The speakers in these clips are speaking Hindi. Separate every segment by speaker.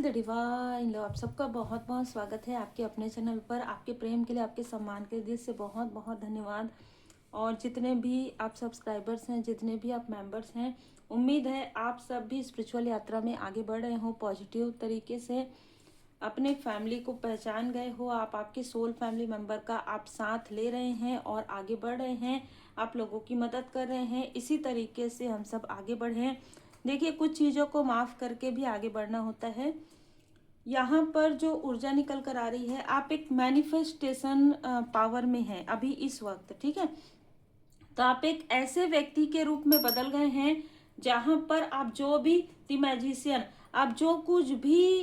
Speaker 1: Feel the divine love. आप सबका बहुत बहुत स्वागत है आपके अपने चैनल पर। आपके प्रेम के लिए, आपके सम्मान के लिए दिल से बहुत बहुत धन्यवाद। और जितने भी आप सब्सक्राइबर्स हैं, जितने भी आप मेंबर्स हैं, उम्मीद है आप सब भी स्पिरिचुअल यात्रा में आगे बढ़ रहे हो, पॉजिटिव तरीके से अपने फैमिली को पहचान गए हो। आप आपके सोल फैमिली मेंबर का आप साथ ले रहे हैं और आगे बढ़ रहे हैं, आप लोगों की मदद कर रहे हैं। इसी तरीके से हम सब आगे बढ़ें। देखिए, कुछ चीज़ों को माफ़ करके भी आगे बढ़ना होता है। यहाँ पर जो ऊर्जा निकल कर आ रही है, आप एक मैनिफेस्टेशन पावर में हैं अभी इस वक्त, ठीक है। तो आप एक ऐसे व्यक्ति के रूप में बदल गए हैं जहां पर आप जो भी द मैजिशियन, आप जो कुछ भी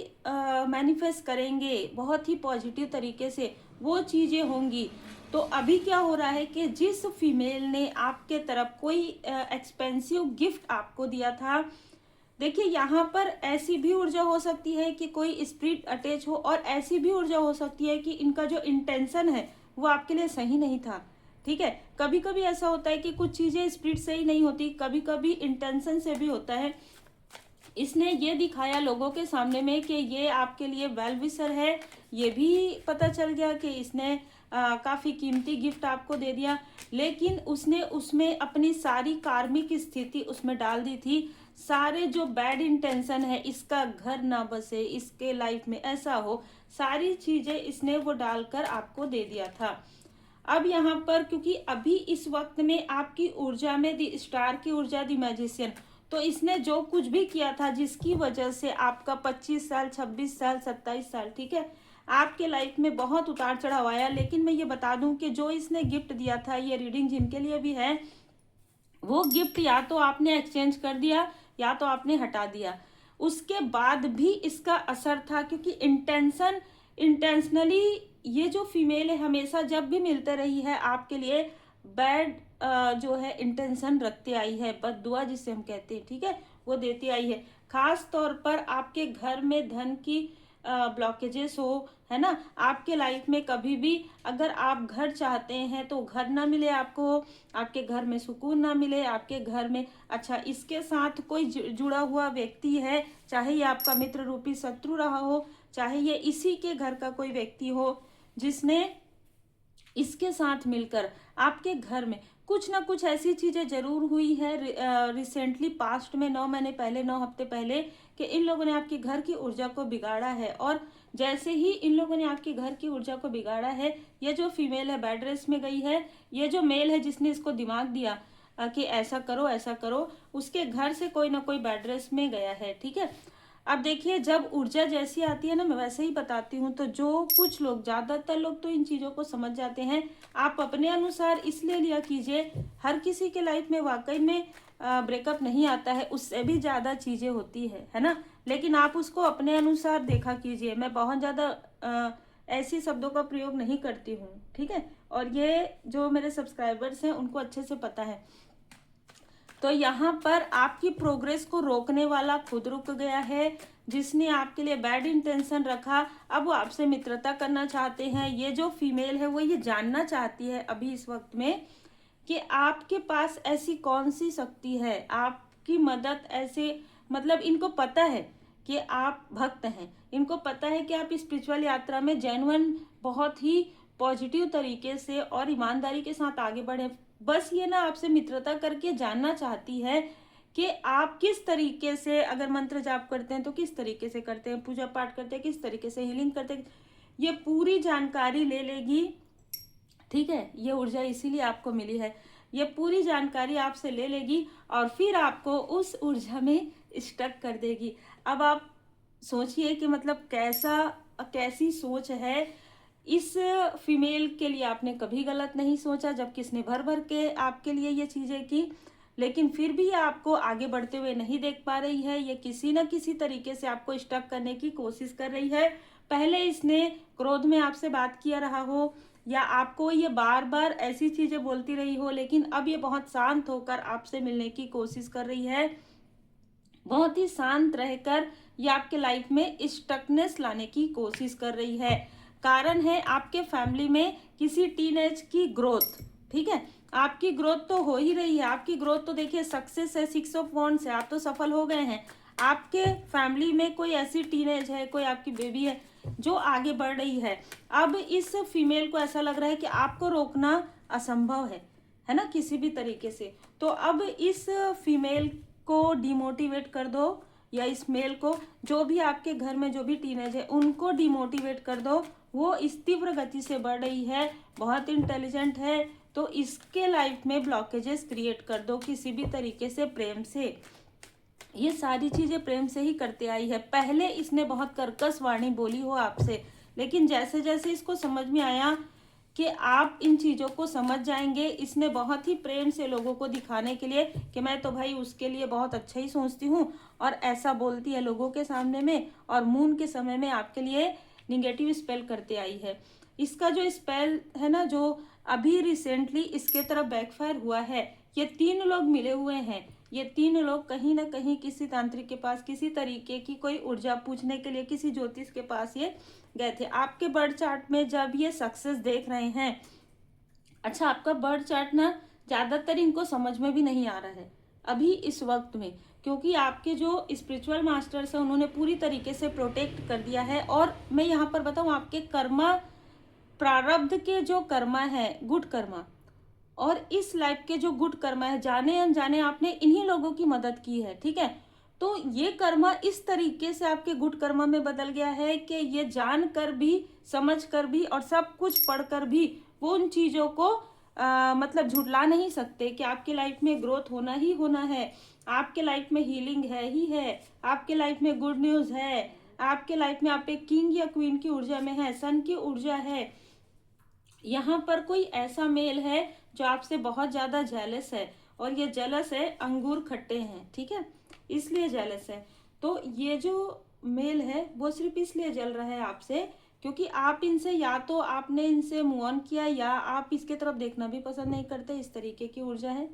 Speaker 1: मैनिफेस्ट करेंगे बहुत ही पॉजिटिव तरीके से वो चीजें होंगी। तो अभी क्या हो रहा है कि जिस फीमेल ने आपके तरफ कोई एक्सपेंसिव गिफ्ट आपको दिया था, देखिए यहाँ पर ऐसी भी ऊर्जा हो सकती है कि कोई स्पिरिट अटैच हो, और ऐसी भी ऊर्जा हो सकती है कि इनका जो इंटेंशन है वो आपके लिए सही नहीं था, ठीक है। कभी कभी ऐसा होता है कि कुछ चीजें स्पिरिट से ही नहीं होती, कभी कभी इंटेंशन से भी होता है। इसने ये दिखाया लोगों के सामने में कि ये आपके लिए वेल विशर है, ये भी पता चल गया कि इसने काफी कीमती गिफ्ट आपको दे दिया, लेकिन उसने उसमें अपनी सारी कार्मिक स्थिति उसमें डाल दी थी। सारे जो बैड इंटेंशन है, इसका घर ना बसे, इसके लाइफ में ऐसा हो, सारी चीजें इसने वो डालकर आपको दे दिया था। अब यहाँ पर क्योंकि अभी इस वक्त में आपकी ऊर्जा में दी स्टार की ऊर्जा, दी मैजिशियन, तो इसने जो कुछ भी किया था जिसकी वजह से आपका 25 साल, 26 साल, 27 साल, ठीक है, आपके लाइफ में बहुत उतार चढ़ाव आया। लेकिन मैं ये बता दूं कि जो इसने गिफ्ट दिया था, ये रीडिंग जिनके लिए भी है, वो गिफ्ट या तो आपने एक्सचेंज कर दिया या तो आपने हटा दिया। उसके बाद भी इसका असर था, क्योंकि इंटेंशनली ये जो फीमेल है हमेशा जब भी मिलते रही है आपके लिए बैड जो है इंटेंशन रखते आई है, बद्दुआ जिसे हम कहते हैं, ठीक है, वो देती आई है। खास तौर पर आपके घर में धन की ब्लॉकेजेस हो, है ना, आपके लाइफ में कभी भी अगर आप घर चाहते हैं तो घर ना मिले आपको, आपके घर में सुकून ना मिले, आपके घर में, अच्छा, इसके साथ कोई जुड़ा हुआ व्यक्ति है, चाहे ये आपका मित्र रूपी शत्रु रहा हो, चाहे ये इसी के घर का कोई व्यक्ति हो, जिसने इसके साथ मिलकर आपके घर में कुछ ना कुछ ऐसी चीजें जरूर हुई है रिसेंटली पास्ट में, 9 महीने पहले, 9 हफ्ते पहले, कि इन लोगों ने आपके घर की ऊर्जा को बिगाड़ा है। और जैसे ही इन लोगों ने आपके घर की ऊर्जा को बिगाड़ा है, ये जो फीमेल है बैड रेस में गई है, ये जो मेल है जिसने इसको दिमाग दिया कि ऐसा करो ऐसा करो, उसके घर से कोई ना कोई बैड रेस में गया है, ठीक है। अब देखिए, जब ऊर्जा जैसी आती है ना, मैं वैसे ही बताती हूँ, तो जो कुछ लोग, ज्यादातर लोग तो इन चीजों को समझ जाते हैं। आप अपने अनुसार इसलिए लिया कीजिए, हर किसी के लाइफ में वाकई में ब्रेकअप नहीं आता है, उससे भी ज्यादा चीजें होती है ना, लेकिन आप उसको अपने अनुसार देखा कीजिए। मैं बहुत ज्यादा ऐसी शब्दों का प्रयोग नहीं करती हूँ, ठीक है, और ये जो मेरे सब्सक्राइबर्स हैं उनको अच्छे से पता है। तो यहाँ पर आपकी प्रोग्रेस को रोकने वाला खुद रुक गया है, जिसने आपके लिए बैड इंटेंशन रखा। अब वो आपसे मित्रता करना चाहते हैं। ये जो फीमेल है वो ये जानना चाहती है अभी इस वक्त में कि आपके पास ऐसी कौन सी शक्ति है, आपकी मदद ऐसे, मतलब इनको पता है कि आप भक्त हैं, इनको पता है कि आप स्पिरिचुअल यात्रा में जेन्युइन, बहुत ही पॉजिटिव तरीके से और ईमानदारी के साथ आगे बढ़े। बस ये ना आपसे मित्रता करके जानना चाहती है कि आप किस तरीके से, अगर मंत्र जाप करते हैं तो किस तरीके से करते हैं, पूजा पाठ करते हैं किस तरीके से, हीलिंग करते हैं, ये पूरी जानकारी ले लेगी, ठीक है। ये ऊर्जा इसीलिए आपको मिली है, ये पूरी जानकारी आपसे ले लेगी और फिर आपको उस ऊर्जा में स्टक कर देगी। अब आप सोचिए कि मतलब कैसी सोच है इस फीमेल के लिए। आपने कभी गलत नहीं सोचा, जब किसने भर भर के आपके लिए ये चीजें की, लेकिन फिर भी आपको आगे बढ़ते हुए नहीं देख पा रही है। ये किसी न किसी तरीके से आपको स्टक करने की कोशिश कर रही है। पहले इसने क्रोध में आपसे बात किया रहा हो, या आपको ये बार बार ऐसी चीजें बोलती रही हो, लेकिन अब ये बहुत शांत होकर आपसे मिलने की कोशिश कर रही है। बहुत ही शांत रहकर ये आपके लाइफ में स्टकनेस लाने की कोशिश कर रही है। कारण है आपके फैमिली में किसी टीनेज की ग्रोथ, ठीक है। आपकी ग्रोथ तो हो ही रही है, आपकी ग्रोथ तो देखिए सक्सेस है, 6 ऑफ वॉन्ड्स है, आप तो सफल हो गए हैं। आपके फैमिली में कोई ऐसी टीनेज है, कोई आपकी बेबी है जो आगे बढ़ रही है। अब इस फीमेल को ऐसा लग रहा है कि आपको रोकना असंभव है ना, किसी भी तरीके से। तो अब इस फीमेल को डिमोटिवेट कर दो, या इस मेल को, जो भी आपके घर में जो भी टीनेज है उनको डिमोटिवेट कर दो। वो इस तीव्र गति से बढ़ रही है, बहुत इंटेलिजेंट है, तो इसके लाइफ में ब्लॉकेजेस क्रिएट कर दो किसी भी तरीके से, प्रेम से। ये सारी चीजें प्रेम से ही करते आई है। पहले इसने बहुत कर्कश वाणी बोली हो आपसे, लेकिन जैसे जैसे इसको समझ में आया कि आप इन चीज़ों को समझ जाएंगे, इसने बहुत ही प्रेम से लोगों को दिखाने के लिए कि मैं तो भाई उसके लिए बहुत अच्छा ही सोचती हूँ, और ऐसा बोलती है लोगों के सामने में, और मून के समय में आपके लिए निगेटिव स्पेल करते आई है। इसका जो स्पेल है ना, जो अभी रिसेंटली इसके तरफ बैकफायर हुआ है, ये 3 लोग मिले हुए हैं। ये 3 लोग कहीं ना कहीं किसी तांत्रिक के पास किसी तरीके की कोई ऊर्जा पूछने के लिए किसी ज्योतिष के पास ये गए थे। आपके बर्थ चार्ट में जब ये सक्सेस देख रहे हैं, अच्छा आपका बर्थ चार्ट ना ज़्यादातर इनको समझ में भी नहीं आ रहा है अभी इस वक्त में, क्योंकि आपके जो स्पिरिचुअल मास्टर्स हैं उन्होंने पूरी तरीके से प्रोटेक्ट कर दिया है। और मैं यहाँ पर बताऊँ, आपके कर्मा, प्रारब्ध के जो कर्मा है, गुड कर्मा, और इस लाइफ के जो गुड कर्मा है, जाने अनजाने आपने इन्हीं लोगों की मदद की है, ठीक है। तो ये कर्मा इस तरीके से आपके गुड कर्मा में बदल गया है कि ये जान कर भी, समझ कर भी, और सब कुछ पढ़ कर भी वो उन चीज़ों को मतलब झुटला नहीं सकते कि आपके लाइफ में ग्रोथ होना ही होना है, आपके लाइफ में हीलिंग है ही है, आपके लाइफ में गुड न्यूज़ है, आपके लाइफ में आप एक किंग या क्वीन की ऊर्जा में है, सन की ऊर्जा है। यहाँ पर कोई ऐसा मेल है जो आपसे बहुत ज़्यादा जेलस है, और ये जेलस है, अंगूर खट्टे हैं, ठीक है, इसलिए जेलस है। तो ये जो मेल है वो सिर्फ इसलिए जल रहा है आपसे क्योंकि आप इनसे, या तो आपने इनसे मूव ऑन किया, या आप इसके तरफ देखना भी पसंद नहीं करते, इस तरीके की ऊर्जा है।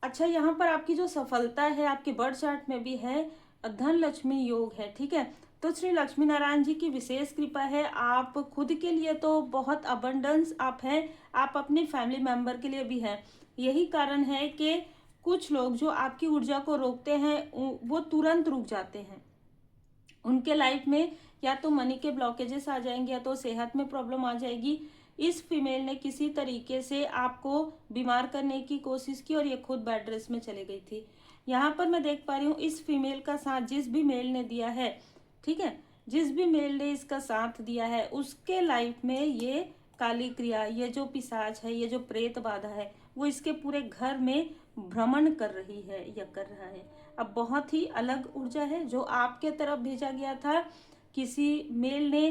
Speaker 1: अच्छा, यहाँ पर आपकी जो सफलता है आपके बर्थ चार्ट में भी है, धन लक्ष्मी योग है, ठीक है। तो श्री लक्ष्मी नारायण जी की विशेष कृपा है। आप खुद के लिए तो बहुत अबंडेंस आप हैं, आप अपने फैमिली मेंबर के लिए भी हैं। यही कारण है कि कुछ लोग जो आपकी ऊर्जा को रोकते हैं वो तुरंत रुक जाते हैं। उनके लाइफ में या तो मनी के ब्लॉकेजेस आ जाएंगे, या तो सेहत में प्रॉब्लम आ जाएगी। इस फीमेल ने किसी तरीके से आपको बीमार करने की कोशिश की, और ये खुद बेड रेस्ट में चली गई थी। यहाँ पर मैं देख पा रही हूँ इस फीमेल का साथ जिस भी मेल ने दिया है, ठीक है, जिस भी मेल ने इसका साथ दिया है, उसके लाइफ में ये काली क्रिया, ये जो पिशाच है, ये जो प्रेत बाधा है, वो इसके पूरे घर में भ्रमण कर रही है या कर रहा है। अब बहुत ही अलग ऊर्जा है जो आपके तरफ भेजा गया था। किसी मेल ने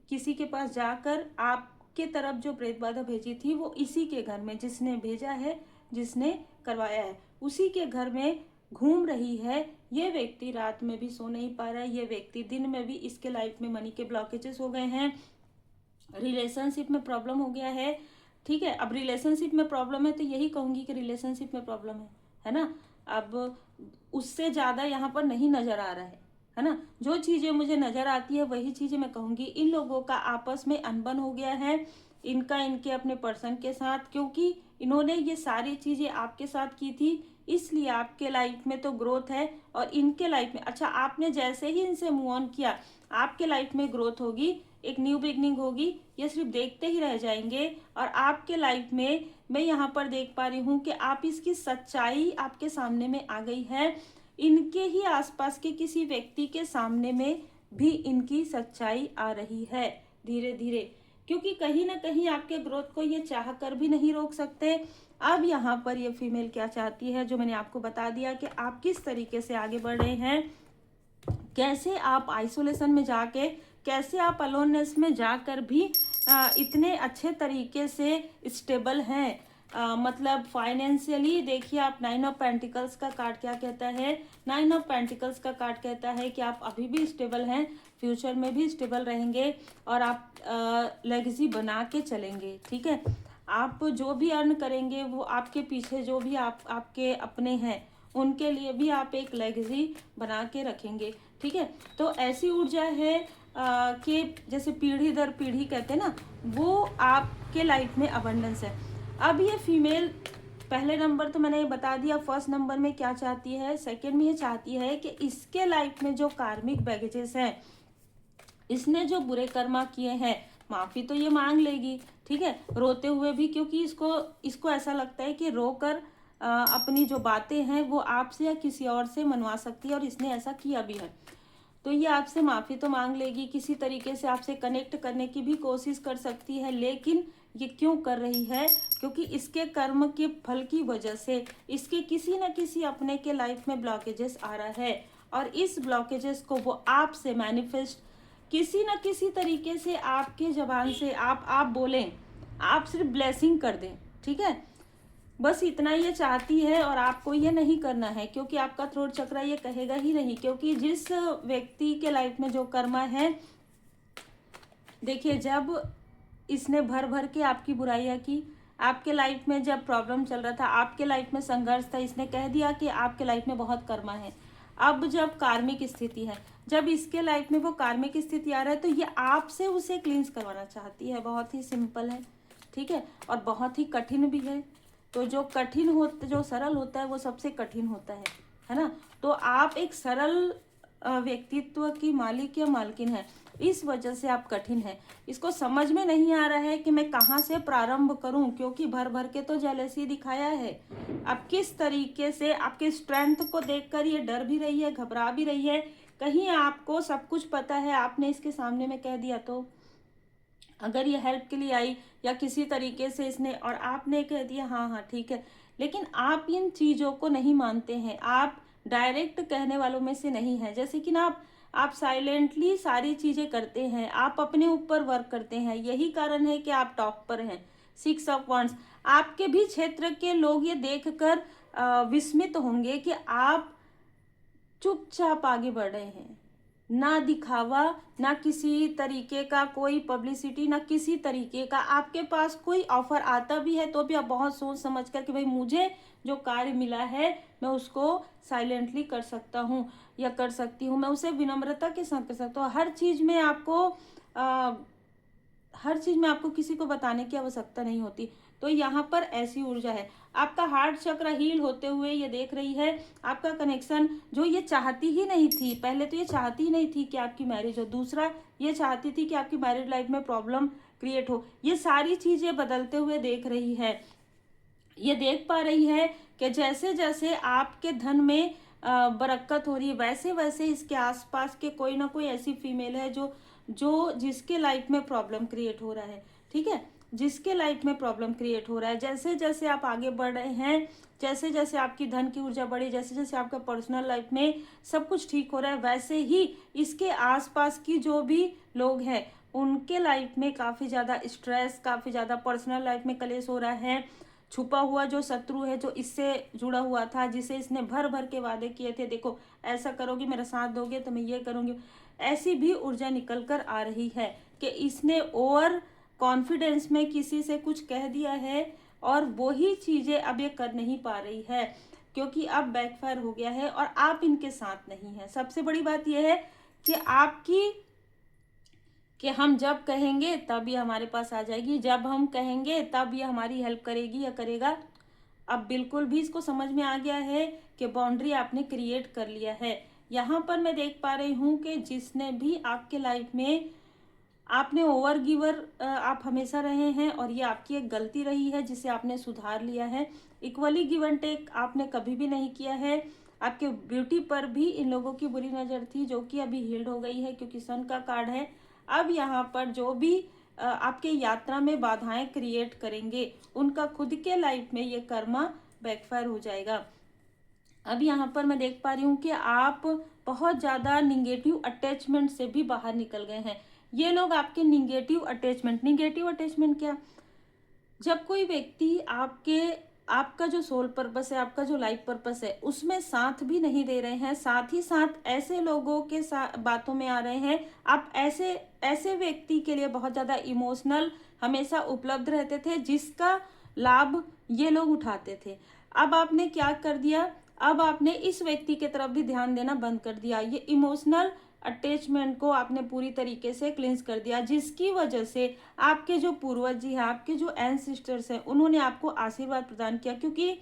Speaker 1: किसी के पास जाकर आपके तरफ जो प्रेत बाधा भेजी थी, वो इसी के घर में, जिसने भेजा है, जिसने करवाया है, उसी के घर में घूम रही है। ये व्यक्ति रात में भी सो नहीं पा रहा है, ये व्यक्ति दिन में भी, इसके लाइफ में मनी के ब्लॉकेजेस हो गए हैं, रिलेशनशिप में प्रॉब्लम हो गया है, ठीक है। अब रिलेशनशिप में प्रॉब्लम है तो यही कहूंगी कि रिलेशनशिप में प्रॉब्लम है ना। अब उससे ज़्यादा यहाँ पर नहीं नज़र आ रहा है ना। जो चीज़ें मुझे नज़र आती है वही चीज़ें मैं कहूँगी। इन लोगों का आपस में अनबन हो गया है, इनका इनके अपने पर्सन के साथ, क्योंकि इन्होंने ये सारी चीज़ें आपके साथ की थी, इसलिए आपके लाइफ में तो ग्रोथ है, और इनके लाइफ में, अच्छा आपने जैसे ही इनसे मूव ऑन किया, आपके लाइफ में ग्रोथ होगी, एक न्यू बिगनिंग होगी। ये सिर्फ देखते ही रह जाएंगे, और आपके लाइफ में मैं यहाँ पर देख पा रही हूँ कि आप इसकी सच्चाई आपके सामने में आ गई है। इनके ही आसपास के किसी व्यक्ति के सामने में भी इनकी सच्चाई आ रही है धीरे धीरे, क्योंकि कहीं ना कहीं आपके ग्रोथ को ये चाह कर भी नहीं रोक सकते। अब यहाँ पर ये फीमेल क्या चाहती है, जो मैंने आपको बता दिया कि आप किस तरीके से आगे बढ़ रहे हैं, कैसे आप आइसोलेशन में जाके, कैसे आप अलोननेस में जाकर भी इतने अच्छे तरीके से स्टेबल हैं। मतलब फाइनेंशियली देखिए, आप 9 ऑफ पेंटिकल्स का कार्ड क्या कहता है, 9 ऑफ पेंटिकल्स का कार्ड कहता है कि आप अभी भी स्टेबल हैं, फ्यूचर में भी स्टेबल रहेंगे, और आप लेगेसी बना के चलेंगे, ठीक है। आप जो भी अर्न करेंगे वो आपके पीछे जो भी आपके अपने हैं उनके लिए भी आप एक लेगेसी बना के रखेंगे, ठीक है। तो ऐसी ऊर्जा है कि जैसे पीढ़ी दर पीढ़ी कहते हैं ना, वो आपके लाइफ में अबंडेंस है। अब ये फीमेल पहले नंबर तो मैंने ये बता दिया, फर्स्ट नंबर में क्या चाहती है, सेकंड में ये चाहती है कि इसके लाइफ में जो कार्मिक बैगेजेस हैं, इसने जो बुरे कर्मा किए हैं, माफी तो ये मांग लेगी, ठीक है, रोते हुए भी, क्योंकि इसको ऐसा लगता है कि रोकर अपनी जो बातें हैं वो आपसे या किसी और से मनवा सकती है, और इसने ऐसा किया भी है। तो ये आपसे माफी तो मांग लेगी, किसी तरीके से आपसे कनेक्ट करने की भी कोशिश कर सकती है, लेकिन ये क्यों कर रही है, क्योंकि इसके कर्म के फल की वजह से इसके किसी न किसी अपने के लाइफ में ब्लॉकेजेस आ रहा है, और इस ब्लॉकेजेस को वो आपसे मैनिफेस्ट किसी न किसी तरीके से आपके जबान से आप बोलें, आप सिर्फ ब्लेसिंग कर दें, ठीक है, बस इतना ये चाहती है। और आपको ये नहीं करना है, क्योंकि आपका थ्रोट चक्र ये कहेगा ही नहीं, क्योंकि जिस व्यक्ति के लाइफ में जो कर्मा है, देखिए जब इसने भर भर के आपकी बुराइयां की, आपके लाइफ में जब प्रॉब्लम चल रहा था, आपके लाइफ में संघर्ष था, इसने कह दिया कि आपके लाइफ में बहुत कर्मा है। अब जब कार्मिक स्थिति है, जब इसके लाइफ में वो कार्मिक स्थिति आ रहा है, तो ये आपसे उसे क्लींस करवाना चाहती है। बहुत ही सिंपल है, ठीक है, और बहुत ही कठिन भी है। तो जो कठिन होता, जो सरल होता है वो सबसे कठिन होता है ना। तो आप एक सरल व्यक्तित्व की मालिक या मालकिन है, इस वजह से आप कठिन है। इसको समझ में नहीं आ रहा है कि मैं कहाँ से प्रारंभ करूं, क्योंकि भर भर के तो जेलसी दिखाया है। अब किस तरीके से आपके स्ट्रेंथ को देखकर ये डर भी रही है, घबरा भी रही है, कहीं आपको सब कुछ पता है, आपने इसके सामने में कह दिया तो अगर ये हेल्प के लिए आई या किसी तरीके से इसने, और आपने कह दिया हाँ हाँ ठीक है, लेकिन आप इन चीज़ों को नहीं मानते हैं, आप डायरेक्ट कहने वालों में से नहीं है। जैसे कि ना आप साइलेंटली सारी चीज़ें करते हैं, आप अपने ऊपर वर्क करते हैं, यही कारण है कि आप टॉप पर हैं। 6 ऑफ वांड्स, आपके भी क्षेत्र के लोग ये देखकर विस्मित होंगे कि आप चुपचाप आगे बढ़ रहे हैं, ना दिखावा, ना किसी तरीके का कोई पब्लिसिटी, ना किसी तरीके का आपके पास कोई ऑफर आता भी है तो भी आप बहुत सोच समझ कर कि भाई मुझे जो कार्य मिला है मैं उसको साइलेंटली कर सकता हूँ या कर सकती हूँ, मैं उसे विनम्रता के साथ कर सकता हूँ। हर चीज में आपको किसी को बताने की आवश्यकता नहीं होती। तो यहाँ पर ऐसी ऊर्जा है। आपका हार्ट चक्र हील होते हुए ये देख रही है। आपका कनेक्शन जो ये चाहती ही नहीं थी, पहले तो ये चाहती ही नहीं थी कि आपकी मैरिज हो, दूसरा ये चाहती थी कि आपकी मैरिड लाइफ में प्रॉब्लम क्रिएट हो, ये सारी चीजें बदलते हुए देख रही है। ये देख पा रही है कि जैसे जैसे आपके धन में बरकत हो रही है, वैसे वैसे इसके आसपास के कोई ना कोई ऐसी फीमेल है जो जिसके लाइफ में प्रॉब्लम क्रिएट हो रहा है, ठीक है, जिसके लाइफ में प्रॉब्लम क्रिएट हो रहा है। जैसे जैसे आप आगे बढ़ रहे हैं, जैसे जैसे आपकी धन की ऊर्जा बढ़ी, जैसे जैसे आपका पर्सनल लाइफ में सब कुछ ठीक हो रहा है, वैसे ही इसके आसपास की जो भी लोग हैं उनके लाइफ में काफ़ी ज़्यादा स्ट्रेस, काफ़ी ज़्यादा पर्सनल लाइफ में कलेश हो रहा है। छुपा हुआ जो शत्रु है, जो इससे जुड़ा हुआ था, जिसे इसने भर भर के वादे किए थे, देखो ऐसा करोगे, मेरा साथ दोगे तो मैं ये करूँगी, ऐसी भी ऊर्जा निकल कर आ रही है कि इसने ओवर कॉन्फिडेंस में किसी से कुछ कह दिया है और वही चीज़ें अब ये कर नहीं पा रही है, क्योंकि अब बैकफायर हो गया है और आप इनके साथ नहीं है। सबसे बड़ी बात यह है कि हम जब कहेंगे तब ये हमारे पास आ जाएगी, जब हम कहेंगे तब ये हमारी हेल्प करेगी या करेगा। अब बिल्कुल भी इसको समझ में आ गया है कि बाउंड्री आपने क्रिएट कर लिया है। यहाँ पर मैं देख पा रही हूँ कि जिसने भी आपके लाइफ में, आपने ओवर गिवर आप हमेशा रहे हैं और ये आपकी एक गलती रही है जिसे आपने सुधार लिया है। इक्वली गिव एंड टेक आपने कभी भी नहीं किया है। आपके ब्यूटी पर भी इन लोगों की बुरी नज़र थी, जो कि अभी हील्ड हो गई है क्योंकि सन का कार्ड है। अब यहाँ पर जो भी आपके यात्रा में बाधाएं क्रिएट करेंगे, उनका खुद के लाइफ में ये कर्मा बैकफायर हो जाएगा। अब यहाँ पर मैं देख पा रही हूँ कि आप बहुत ज़्यादा निगेटिव अटैचमेंट से भी बाहर निकल गए हैं। ये लोग आपके निगेटिव अटैचमेंट क्या, जब कोई व्यक्ति आपका जो सोल पर्पस है, आपका जो लाइफ पर्पस है, उसमें साथ भी नहीं दे रहे हैं, साथ ही साथ ऐसे लोगों के साथ बातों में आ रहे हैं, आप ऐसे व्यक्ति के लिए बहुत ज़्यादा इमोशनल हमेशा उपलब्ध रहते थे, जिसका लाभ ये लोग उठाते थे। अब आपने क्या कर दिया, अब आपने इस व्यक्ति की तरफ भी ध्यान देना बंद कर दिया। ये इमोशनल अटैचमेंट को आपने पूरी तरीके से क्लिंस कर दिया, जिसकी वजह से आपके जो पूर्वज जी हैं, आपके जो एंसेस्टर्स हैं, उन्होंने आपको आशीर्वाद प्रदान किया। क्योंकि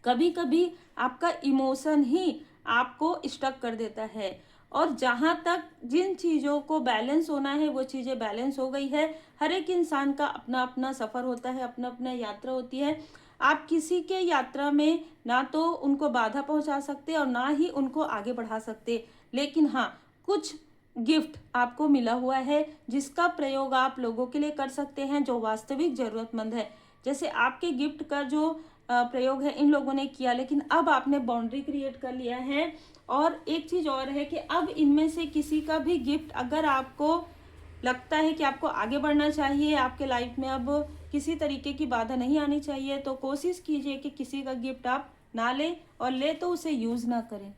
Speaker 1: कभी कभी आपका इमोशन ही आपको स्टक कर देता है, और जहाँ तक जिन चीज़ों को बैलेंस होना है वो चीज़ें बैलेंस हो गई है। हर एक इंसान का अपना अपना सफ़र होता है, अपना अपना यात्रा होती है। आप किसी के यात्रा में ना तो उनको बाधा पहुंचा सकते और ना ही उनको आगे बढ़ा सकते, लेकिन हाँ, कुछ गिफ्ट आपको मिला हुआ है जिसका प्रयोग आप लोगों के लिए कर सकते हैं जो वास्तविक ज़रूरतमंद है। जैसे आपके गिफ्ट का जो प्रयोग है इन लोगों ने किया, लेकिन अब आपने बाउंड्री क्रिएट कर लिया है। और एक चीज़ और है कि अब इनमें से किसी का भी गिफ्ट अगर आपको लगता है कि आपको आगे बढ़ना चाहिए, आपके लाइफ में अब किसी तरीके की बाधा नहीं आनी चाहिए, तो कोशिश कीजिए कि किसी का गिफ्ट आप ना लें, और ले तो उसे यूज़ ना करें।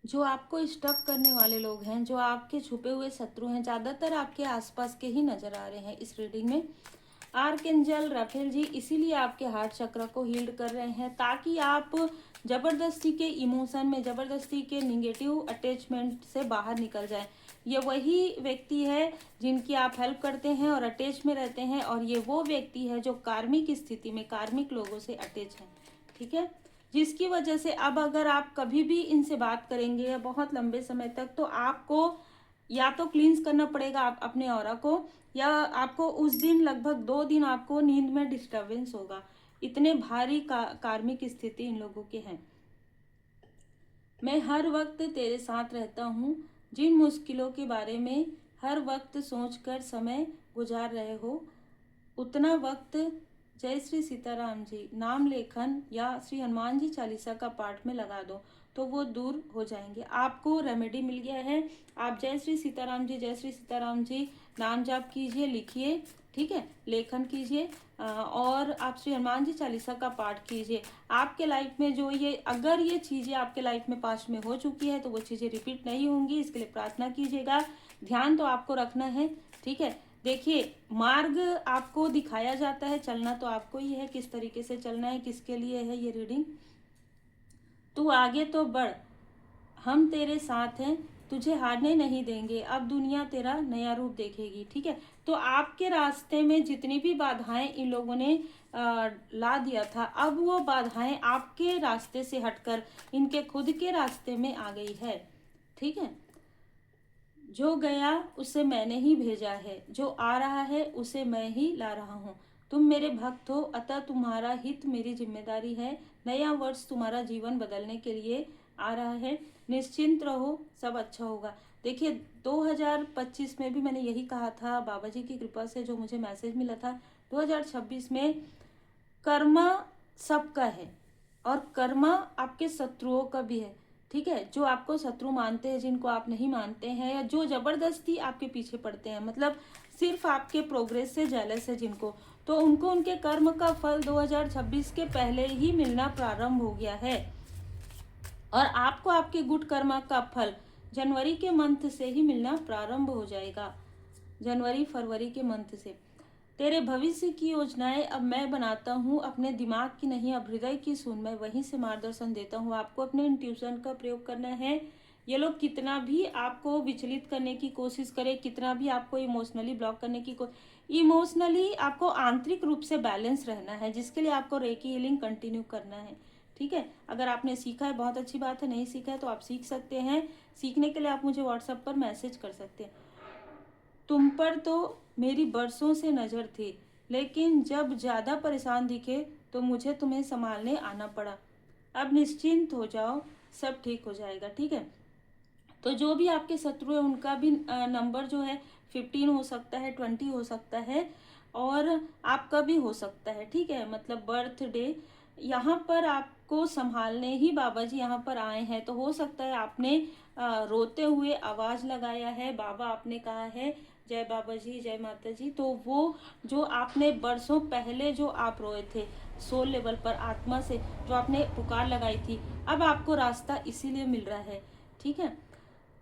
Speaker 1: जो आपको स्टक करने वाले लोग हैं, जो आपके छुपे हुए शत्रु हैं, ज़्यादातर आपके आसपास के ही नज़र आ रहे हैं इस रीडिंग में। आर्कएंजल राफेल जी इसीलिए आपके हार्ट चक्र को हील्ड कर रहे हैं, ताकि आप ज़बरदस्ती के इमोशन में, ज़बरदस्ती के निगेटिव अटैचमेंट से बाहर निकल जाएं। ये वही व्यक्ति है जिनकी आप हेल्प करते हैं और अटैच में रहते हैं, और ये वो व्यक्ति है जो कार्मिक स्थिति में कार्मिक लोगों से अटैच हैं, ठीक है। जिसकी वजह से अब अगर आप कभी भी इनसे बात करेंगे या बहुत लंबे समय तक, तो आपको या तो क्लींस करना पड़ेगा आप अपने ऑरा को, या आपको उस दिन लगभग 2 दिन आपको नींद में डिस्टरबेंस होगा। इतने भारी कार्मिक स्थिति इन लोगों के हैं। मैं हर वक्त तेरे साथ रहता हूँ, जिन मुश्किलों के बारे में हर वक्त सोचकर समय गुजार रहे हो, उतना वक्त जय श्री सीताराम जी नाम लेखन या श्री हनुमान जी चालीसा का पाठ में लगा दो, तो वो दूर हो जाएंगे। आपको रेमेडी मिल गया है। आप जय श्री सीताराम जी, जय श्री सीताराम जी नाम जाप कीजिए, लिखिए, ठीक है, लेखन कीजिए, और आप श्री हनुमान जी चालीसा का पाठ कीजिए। आपके लाइफ में जो ये, अगर ये चीज़ें आपके लाइफ में पास्ट में हो चुकी है तो वो चीज़ें रिपीट नहीं होंगी, इसके लिए प्रार्थना कीजिएगा। ध्यान तो आपको रखना है, ठीक है। देखिए, मार्ग आपको दिखाया जाता है, चलना तो आपको ही है, किस तरीके से चलना है, किसके लिए है ये रीडिंग। तू आगे तो बढ़, हम तेरे साथ हैं, तुझे हारने नहीं देंगे, अब दुनिया तेरा नया रूप देखेगी, ठीक है। तो आपके रास्ते में जितनी भी बाधाएं इन लोगों ने ला दिया था, अब वो बाधाएं आपके रास्ते से हटकर इनके खुद के रास्ते में आ गई है, ठीक है। जो गया उसे मैंने ही भेजा है, जो आ रहा है उसे मैं ही ला रहा हूँ। तुम मेरे भक्त हो, अतः तुम्हारा हित मेरी जिम्मेदारी है। नया वर्ष तुम्हारा जीवन बदलने के लिए आ रहा है, निश्चिंत रहो, सब अच्छा होगा। देखिए, 2025 में भी मैंने यही कहा था, बाबा जी की कृपा से जो मुझे मैसेज मिला था, 2026 में कर्मा सबका है, और कर्मा आपके शत्रुओं का भी है, ठीक है। जो आपको शत्रु मानते हैं, जिनको आप नहीं मानते हैं, या जो जबरदस्ती आपके पीछे पड़ते हैं, मतलब सिर्फ आपके प्रोग्रेस से जेलस है जिनको, तो उनको उनके कर्म का फल 2026 के पहले ही मिलना प्रारंभ हो गया है। और आपको आपके गुड कर्मा का फल जनवरी के मंथ से ही मिलना प्रारंभ हो जाएगा, जनवरी फरवरी के मंथ से। तेरे भविष्य की योजनाएं अब मैं बनाता हूँ, अपने दिमाग की नहीं, अब हृदय की सुन, मैं वहीं से मार्गदर्शन देता हूँ। आपको अपने इंट्यूशन का प्रयोग करना है। ये लोग कितना भी आपको विचलित करने की कोशिश करें, कितना भी आपको इमोशनली ब्लॉक करने की इमोशनली आपको आंतरिक रूप से बैलेंस रहना है, जिसके लिए आपको रेकी हीलिंग कंटिन्यू करना है, ठीक है। अगर आपने सीखा है बहुत अच्छी बात है, नहीं सीखा है तो आप सीख सकते हैं। सीखने के लिए आप मुझे व्हाट्सएप पर मैसेज कर सकते हैं। तुम पर तो मेरी बरसों से नज़र थी, लेकिन जब ज़्यादा परेशान दिखे तो मुझे तुम्हें संभालने आना पड़ा। अब निश्चिंत हो जाओ, सब ठीक हो जाएगा, ठीक है। तो जो भी आपके शत्रु है उनका भी नंबर जो है 15 हो सकता है, 20 हो सकता है, और आपका भी हो सकता है, ठीक है। मतलब बर्थडे यहाँ पर आपको संभालने ही बाबा जी यहाँ पर आए हैं। तो हो सकता है आपने रोते हुए आवाज़ लगाया है, बाबा आपने कहा है जय बाबा जी, जय माता जी। तो वो जो आपने बरसों पहले जो आप रोए थे सोल लेवल पर, आत्मा से जो आपने पुकार लगाई थी, अब आपको रास्ता इसीलिए मिल रहा है, ठीक है।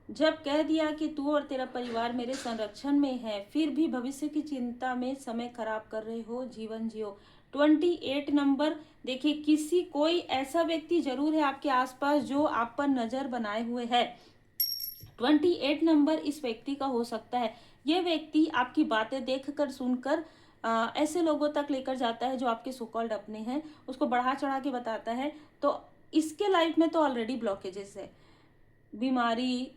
Speaker 1: जब कह दिया कि तू और तेरा परिवार मेरे संरक्षण में है, फिर भी भविष्य की चिंता में समय खराब कर रहे हो, जीवन जियो। 28 नंबर, देखिए किसी कोई ऐसा व्यक्ति जरूर है आपके आसपास जो आप पर नजर बनाए हुए है, 28 नंबर इस व्यक्ति का हो सकता है। ये व्यक्ति आपकी बातें देखकर सुनकर ऐसे लोगों तक लेकर जाता है जो आपके सो कॉल्ड अपने हैं, उसको बढ़ा चढ़ा के बताता है। तो इसके लाइफ में तो ऑलरेडी ब्लॉकेजेस है, बीमारी,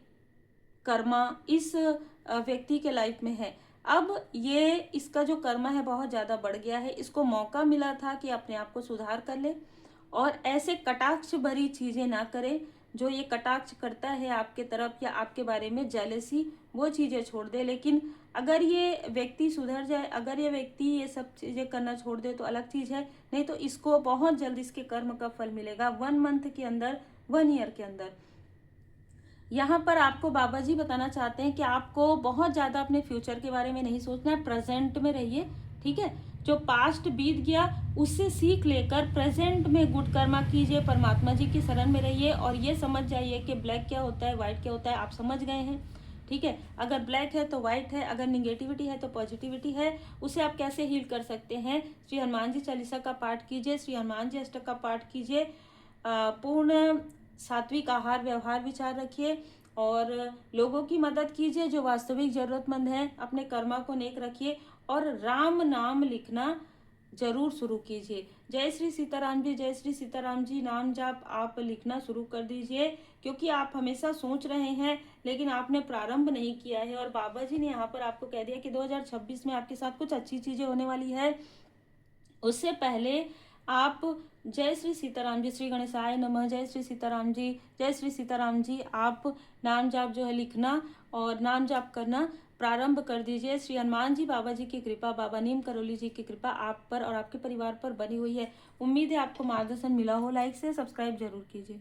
Speaker 1: कर्मा इस व्यक्ति के लाइफ में है। अब ये इसका जो कर्मा है बहुत ज़्यादा बढ़ गया है, इसको मौका मिला था कि अपने आप को सुधार कर ले और ऐसे कटाक्ष भरी चीज़ें ना करे। जो ये कटाक्ष करता है आपके तरफ या आपके बारे में जेलसी, वो चीज़ें छोड़ दे। लेकिन अगर ये व्यक्ति सुधर जाए, अगर ये व्यक्ति ये सब चीज़ें करना छोड़ दे तो अलग चीज़ है, नहीं तो इसको बहुत जल्द इसके कर्म का फल मिलेगा 1 मंथ के अंदर, 1 ईयर के अंदर। यहाँ पर आपको बाबा जी बताना चाहते हैं कि आपको बहुत ज़्यादा अपने फ्यूचर के बारे में नहीं सोचना है, प्रेजेंट में रहिए, ठीक है। जो पास्ट बीत गया उससे सीख लेकर प्रेजेंट में गुड कर्मा कीजिए, परमात्मा जी की शरण में रहिए और ये समझ जाइए कि ब्लैक क्या होता है, व्हाइट क्या होता है, आप समझ गए हैं, ठीक है। अगर ब्लैक है तो व्हाइट है, अगर निगेटिविटी है तो पॉजिटिविटी है। उसे आप कैसे हील कर सकते हैं? श्री हनुमान जी चालीसा का पाठ कीजिए, श्री हनुमान जी अष्टक का पाठ कीजिए, पूर्ण सात्विक आहार व्यवहार विचार रखिए और लोगों की मदद कीजिए जो वास्तविक जरूरतमंद हैं, अपने कर्मा को नेक रखिए और राम नाम लिखना जरूर शुरू कीजिए। जय श्री सीताराम जी, जय श्री सीताराम जी नाम जाप आप लिखना शुरू कर दीजिए, क्योंकि आप हमेशा सोच रहे हैं लेकिन आपने प्रारंभ नहीं किया है। और बाबा जी ने यहाँ पर आपको कह दिया कि 2026 में आपके साथ कुछ अच्छी चीजें होने वाली है। उससे पहले आप जय श्री सीताराम जी, श्री गणेशाय नमः, जय श्री सीताराम जी, जय श्री सीताराम जी आप नाम जाप जो है लिखना और नाम जाप करना प्रारंभ कर दीजिए। श्री हनुमान जी बाबा जी की कृपा, बाबा नीम करोली जी की कृपा आप पर और आपके परिवार पर बनी हुई है। उम्मीद है आपको मार्गदर्शन मिला हो। लाइक से सब्सक्राइब जरूर कीजिए।